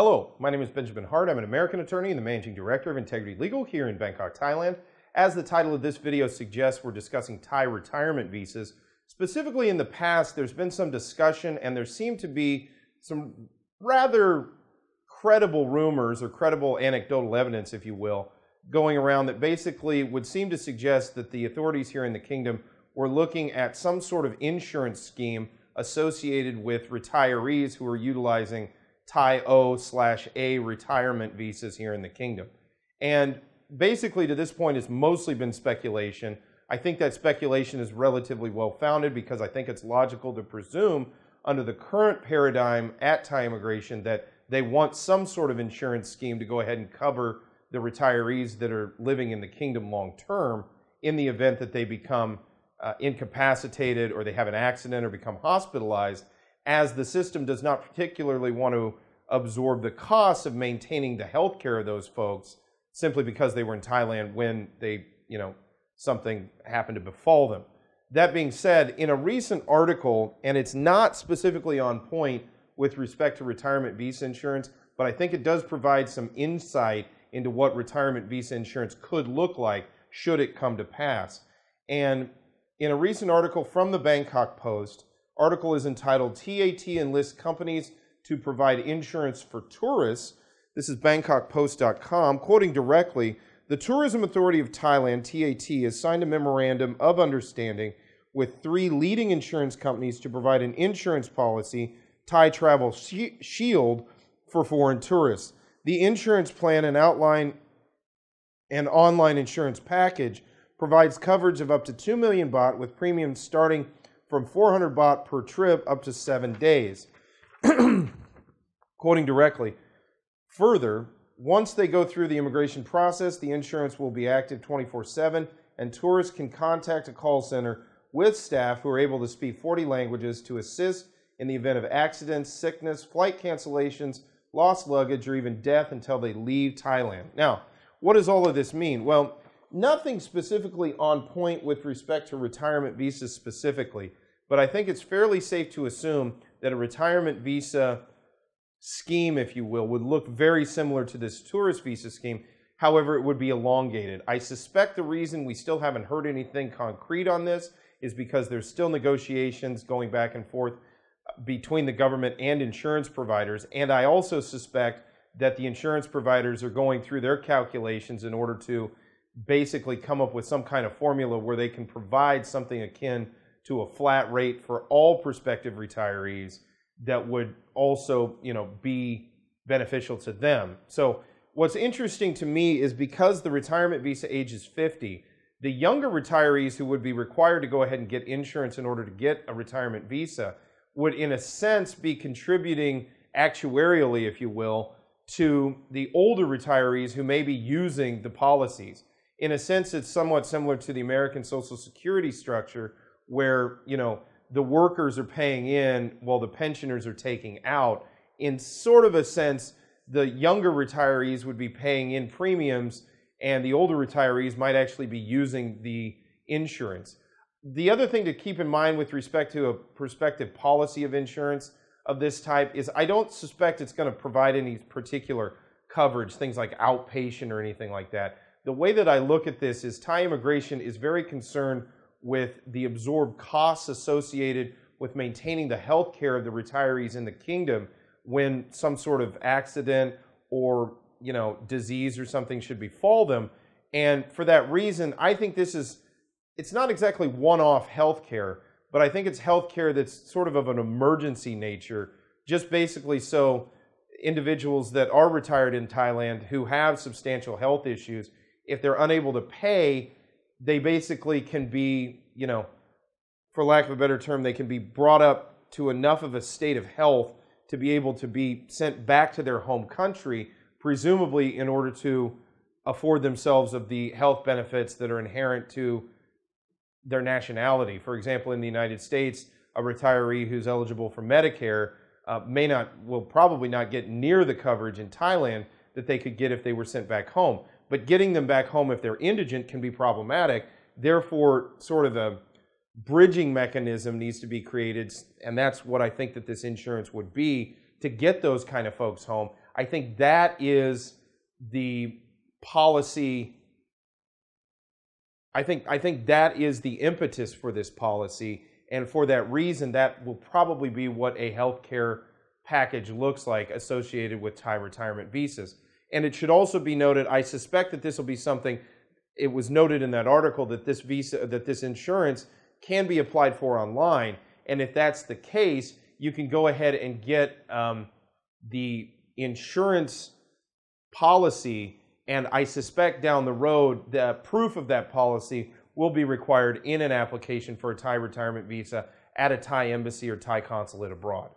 Hello, my name is Benjamin Hart. I'm an American attorney and the Managing Director of Integrity Legal here in Bangkok, Thailand. As the title of this video suggests, we're discussing Thai retirement visas. Specifically in the past, there's been some discussion and there seem to be some rather credible rumors or credible anecdotal evidence, if you will, going around that basically would seem to suggest that the authorities here in the kingdom were looking at some sort of insurance scheme associated with retirees who are utilizing Thai O/A retirement visas here in the kingdom. And basically to this point it's mostly been speculation. I think that speculation is relatively well founded because I think it's logical to presume under the current paradigm at Thai immigration that they want some sort of insurance scheme to go ahead and cover the retirees that are living in the kingdom long term in the event that they become incapacitated or they have an accident or become hospitalized, as the system does not particularly want to absorb the costs of maintaining the health care of those folks simply because they were in Thailand when they, something happened to befall them. That being said, in a recent article, and it's not specifically on point with respect to retirement visa insurance, but I think it does provide some insight into what retirement visa insurance could look like should it come to pass. And in a recent article from the Bangkok Post, article is entitled TAT Enlists Companies to Provide Insurance for Tourists. This is BangkokPost.com. Quoting directly, the Tourism Authority of Thailand, TAT, has signed a memorandum of understanding with 3 leading insurance companies to provide an insurance policy, Thai Travel Shield, for foreign tourists. The insurance plan and outline an online insurance package provides coverage of up to 2 million baht with premiums starting from 400 baht per trip up to 7 days. Quoting directly, further, once they go through the immigration process, the insurance will be active 24/7 and tourists can contact a call center with staff who are able to speak 40 languages to assist in the event of accidents, sickness, flight cancellations, lost luggage, or even death until they leave Thailand. Now, what does all of this mean? Well, nothing specifically on point with respect to retirement visas specifically, but I think it's fairly safe to assume that a retirement visa scheme, if you will, would look very similar to this tourist visa scheme. However, it would be elongated. I suspect the reason we still haven't heard anything concrete on this is because there's still negotiations going back and forth between the government and insurance providers. And I also suspect that the insurance providers are going through their calculations in order to basically come up with some kind of formula where they can provide something akin to a flat rate for all prospective retirees that would also, be beneficial to them. So what's interesting to me is because the retirement visa age is 50, the younger retirees who would be required to go ahead and get insurance in order to get a retirement visa would, in a sense, be contributing actuarially, if you will, to the older retirees who may be using the policies. In a sense, it's somewhat similar to the American Social Security structure where, the workers are paying in while the pensioners are taking out. In sort of a sense, the younger retirees would be paying in premiums and the older retirees might actually be using the insurance. The other thing to keep in mind with respect to a prospective policy of insurance of this type is I don't suspect it's going to provide any particular coverage, things like outpatient or anything like that. The way that I look at this is Thai immigration is very concerned with the absorbed costs associated with maintaining the health care of the retirees in the kingdom when some sort of accident or, disease or something should befall them. And for that reason, I think it's not exactly one-off health care, but I think it's health care that's sort of an emergency nature, just basically so individuals that are retired in Thailand who have substantial health issues, if they're unable to pay, they basically can be, for lack of a better term, they can be brought up to enough of a state of health to be able to be sent back to their home country, presumably in order to afford themselves of the health benefits that are inherent to their nationality. For example, in the United States, a retiree who's eligible for Medicare will probably not get near the coverage in Thailand that they could get if they were sent back home. But getting them back home if they're indigent can be problematic. Therefore, sort of a bridging mechanism needs to be created, and that's what I think that this insurance would be to get those kind of folks home. I think that is the policy. I think that is the impetus for this policy, and for that reason, that will probably be what a healthcare package looks like associated with Thai retirement visas. And it should also be noted, I suspect that this will be something, it was noted in that article that this visa, that this insurance can be applied for online. And if that's the case, you can go ahead and get the insurance policy, and I suspect down the road the proof of that policy will be required in an application for a Thai retirement visa at a Thai embassy or Thai consulate abroad.